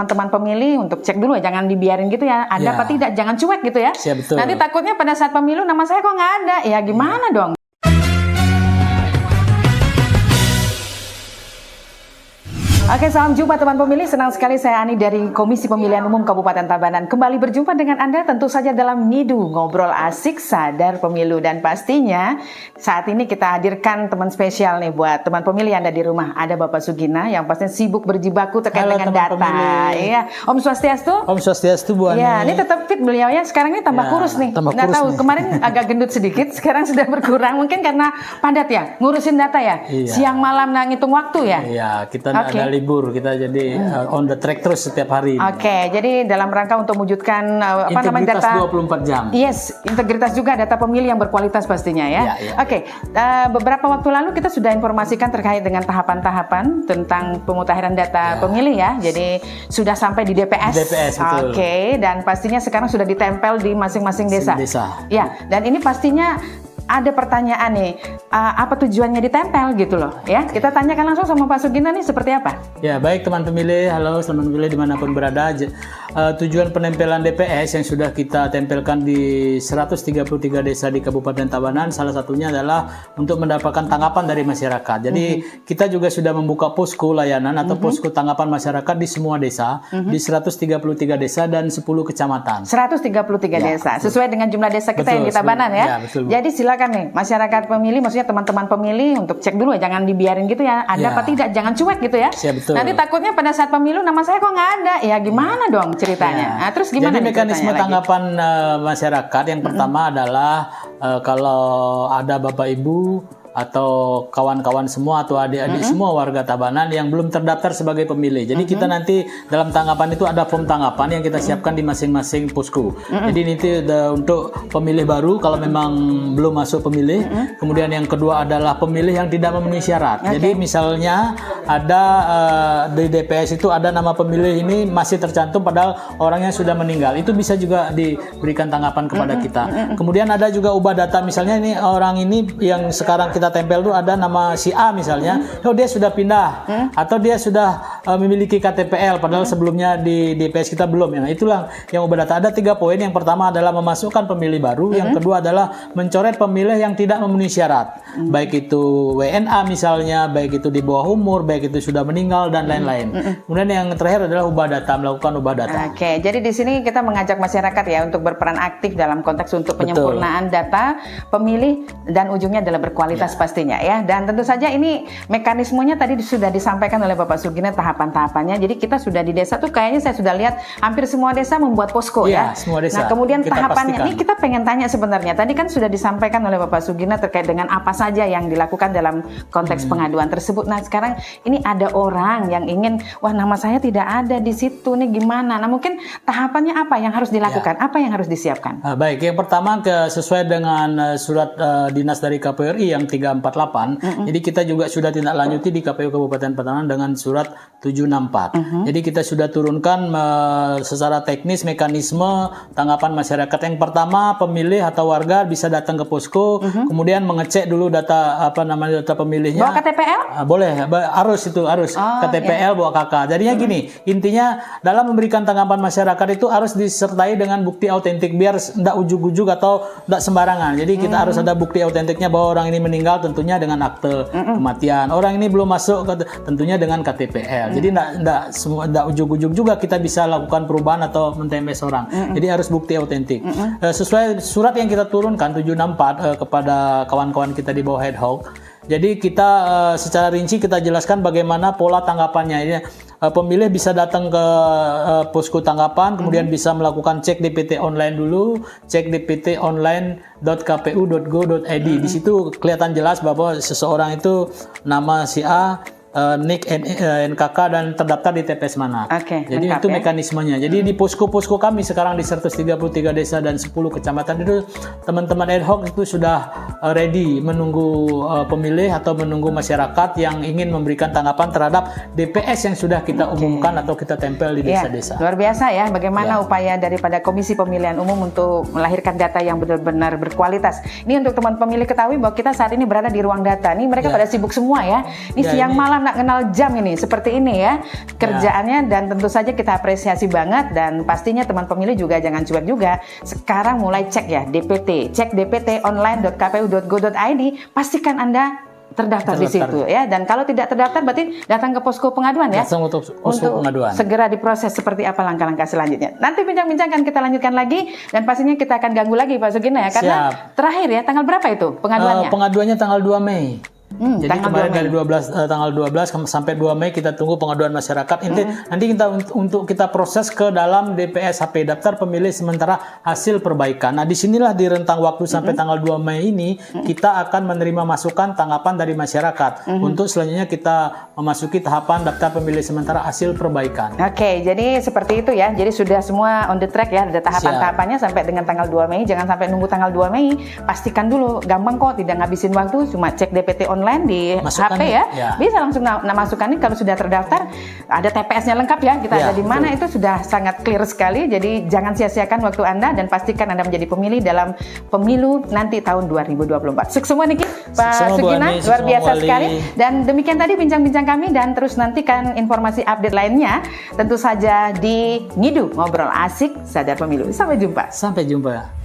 teman-teman pemilih untuk cek dulu ya, jangan dibiarin gitu ya, ada apa tidak, jangan cuek gitu ya. Betul. Nanti takutnya pada saat pemilu nama saya kok nggak ada, ya gimana dong? Oke, salam jumpa teman pemilih. Senang sekali saya Ani dari Komisi Pemilihan Umum Kabupaten Tabanan kembali berjumpa dengan Anda tentu saja dalam Ngidu, ngobrol asik sadar pemilu. Dan pastinya saat ini kita hadirkan teman spesial nih buat teman pemilih Anda di rumah. Ada Bapak Sugina yang pastinya sibuk berjibaku terkait dengan data. Iya, Om Swastiastu. Om Swastiastu Bu Ani. Ya, ini tetap fit beliau ya. Sekarang ini tambah kurus nih. Nggak tahu, kemarin agak gendut sedikit, sekarang sudah berkurang. Mungkin karena padat ya, ngurusin data ya. Siang malam ngitung waktu ya. Iya, kita ada libur, kita jadi on the track terus setiap hari. Oke, jadi dalam rangka untuk mewujudkan integritas data 24 jam. Yes, integritas juga data pemilih yang berkualitas pastinya ya. Oke, beberapa waktu lalu kita sudah informasikan terkait dengan tahapan-tahapan tentang pemutahiran data pemilih ya. Jadi sudah sampai di DPS. Betul. Oke, dan pastinya sekarang sudah ditempel di masing-masing desa. Ya, dan ini pastinya ada pertanyaan nih, apa tujuannya ditempel gitu loh ya. Kita tanyakan langsung sama Pak Sugina nih seperti apa. Ya, baik teman pemilih, halo teman pemilih dimanapun berada. Tujuan penempelan DPS yang sudah kita tempelkan di 133 desa di Kabupaten Tabanan, salah satunya adalah untuk mendapatkan tanggapan dari masyarakat. Jadi kita juga sudah membuka posko layanan atau posko tanggapan masyarakat di semua desa, di 133 desa dan 10 kecamatan. 133 desa, sesuai dengan jumlah desa kita yang di Tabanan ya. Jadi silakan nih masyarakat pemilih, maksudnya teman-teman pemilih untuk cek dulu ya, jangan dibiarin gitu ya, ada apa tidak, jangan cuek gitu ya. Nanti takutnya pada saat pemilu nama saya kok nggak ada, ya gimana dong ceritanya. Nah, terus gimana? Jadi mekanisme tanggapan masyarakat yang pertama adalah kalau ada Bapak Ibu atau kawan-kawan semua atau adik-adik semua warga Tabanan yang belum terdaftar sebagai pemilih. Jadi kita nanti dalam tanggapan itu ada form tanggapan yang kita siapkan di masing-masing posko. Jadi nanti untuk pemilih baru kalau memang belum masuk pemilih. Kemudian yang kedua adalah pemilih yang tidak memenuhi syarat. Jadi misalnya ada di DPS itu ada nama pemilih ini masih tercantum padahal orangnya sudah meninggal. Itu bisa juga diberikan tanggapan kepada kita. Kemudian ada juga ubah data, misalnya ini orang ini yang sekarang kita tempel tuh ada nama si A misalnya, dia sudah pindah atau dia sudah memiliki KTPL padahal sebelumnya di DPS kita belum. Nah, itulah yang ubah data. Ada 3 poin. Yang pertama adalah memasukkan pemilih baru, yang kedua adalah mencoret pemilih yang tidak memenuhi syarat, baik itu WNA misalnya, baik itu di bawah umur, baik itu sudah meninggal dan lain-lain. Kemudian yang terakhir adalah ubah data, melakukan ubah data. Oke, jadi di sini kita mengajak masyarakat ya untuk berperan aktif dalam konteks untuk penyempurnaan data pemilih dan ujungnya adalah berkualitas pastinya ya. Dan tentu saja ini mekanismenya tadi sudah disampaikan oleh Bapak Sugina tahapan-tahapannya. Jadi kita sudah di desa tuh kayaknya saya sudah lihat hampir semua desa membuat posko ya. Semua desa. Nah, kemudian kita tahapannya pastikan. ini kita pengen tanya sebenarnya. Tadi kan sudah disampaikan oleh Bapak Sugina terkait dengan apa saja yang dilakukan dalam konteks pengaduan tersebut. Nah, sekarang ini ada orang yang ingin, wah nama saya tidak ada di situ nih, gimana? Nah, mungkin tahapannya apa yang harus dilakukan? Apa yang harus disiapkan? Baik, yang pertama sesuai dengan surat dinas dari KPU RI yang 348. Jadi kita juga sudah tindak lanjuti di KPU Kabupaten Tabanan dengan surat 764. Jadi kita sudah turunkan secara teknis mekanisme tanggapan masyarakat. Yang pertama, pemilih atau warga bisa datang ke posko, kemudian mengecek dulu data data pemilihnya. Bawa KTPL? Boleh, harus KTPL bawa KK. Jadinya gini, intinya dalam memberikan tanggapan masyarakat itu harus disertai dengan bukti autentik biar tidak ujuk-ujuk atau tidak sembarangan. Jadi kita harus ada bukti autentiknya bahwa orang ini meninggal tentunya dengan akte kematian. Orang ini belum masuk tentunya dengan KTPL. Jadi tidak ujuk-ujuk juga kita bisa lakukan perubahan atau mentembes orang. Jadi harus bukti autentik. Sesuai surat yang kita turunkan 764 kepada kawan-kawan kita di bawah ad hoc. Jadi kita secara rinci kita jelaskan bagaimana pola tanggapannya. Ini pemilih bisa datang ke posko tanggapan, kemudian bisa melakukan cek DPT online dulu, cek dptonline.kpu.go.id. Di situ kelihatan jelas bahwa seseorang itu nama si A, NIK, NKK dan terdaftar di TPS mana. Jadi itu mekanismenya. Jadi di posko-posko kami sekarang di 133 desa dan 10 kecamatan itu teman-teman ad hoc itu sudah ready menunggu pemilih atau menunggu masyarakat yang ingin memberikan tanggapan terhadap DPS yang sudah kita umumkan atau kita tempel di desa-desa. Luar biasa ya bagaimana upaya daripada Komisi Pemilihan Umum untuk melahirkan data yang benar-benar berkualitas. Ini untuk teman pemilih ketahui bahwa kita saat ini berada di ruang data. Ini mereka pada sibuk semua ya. Ini siang malam nak kenal jam ini, seperti ini ya kerjaannya, dan tentu saja kita apresiasi banget, dan pastinya teman pemilih juga jangan cuek juga. Sekarang mulai cek ya DPT, cek dptonline.kpu.go.id, pastikan Anda terdaftar di situ ya, dan kalau tidak terdaftar berarti datang ke posko pengaduan ya, untuk posko pengaduan, segera diproses seperti apa langkah-langkah selanjutnya. Nanti bincang-bincang kan kita lanjutkan lagi, dan pastinya kita akan ganggu lagi Pak Sugina ya, karena terakhir ya tanggal berapa itu pengaduannya? Pengaduannya tanggal 2 Mei. Jadi kemarin dari tanggal 12 sampai 2 Mei kita tunggu pengaduan masyarakat. Nanti kita untuk kita proses ke dalam DPSHP, daftar pemilih sementara hasil perbaikan. Nah, disinilah di rentang waktu sampai tanggal 2 Mei ini kita akan menerima masukan tanggapan dari masyarakat untuk selanjutnya kita memasuki tahapan daftar pemilih sementara hasil perbaikan. Oke, jadi seperti itu ya. Jadi sudah semua on the track ya, ada tahapan-tahapannya sampai dengan tanggal 2 Mei. Jangan sampai nunggu tanggal 2 Mei. Pastikan dulu, gampang kok, tidak ngabisin waktu, cuma cek DPT online di HP ya. Bisa langsung masukkan ini kalau sudah terdaftar, ada TPS-nya lengkap ya. Kita ada di mana itu sudah sangat clear sekali. Jadi jangan sia-siakan waktu Anda, dan pastikan Anda menjadi pemilih dalam pemilu nanti tahun 2024. Sukses semua Niki, Pak Sugina, luar biasa sekali. Dan demikian tadi bincang-bincang kami, dan terus nantikan informasi update lainnya tentu saja di Ngidu, ngobrol asik sadar pemilu. Sampai jumpa. Sampai jumpa.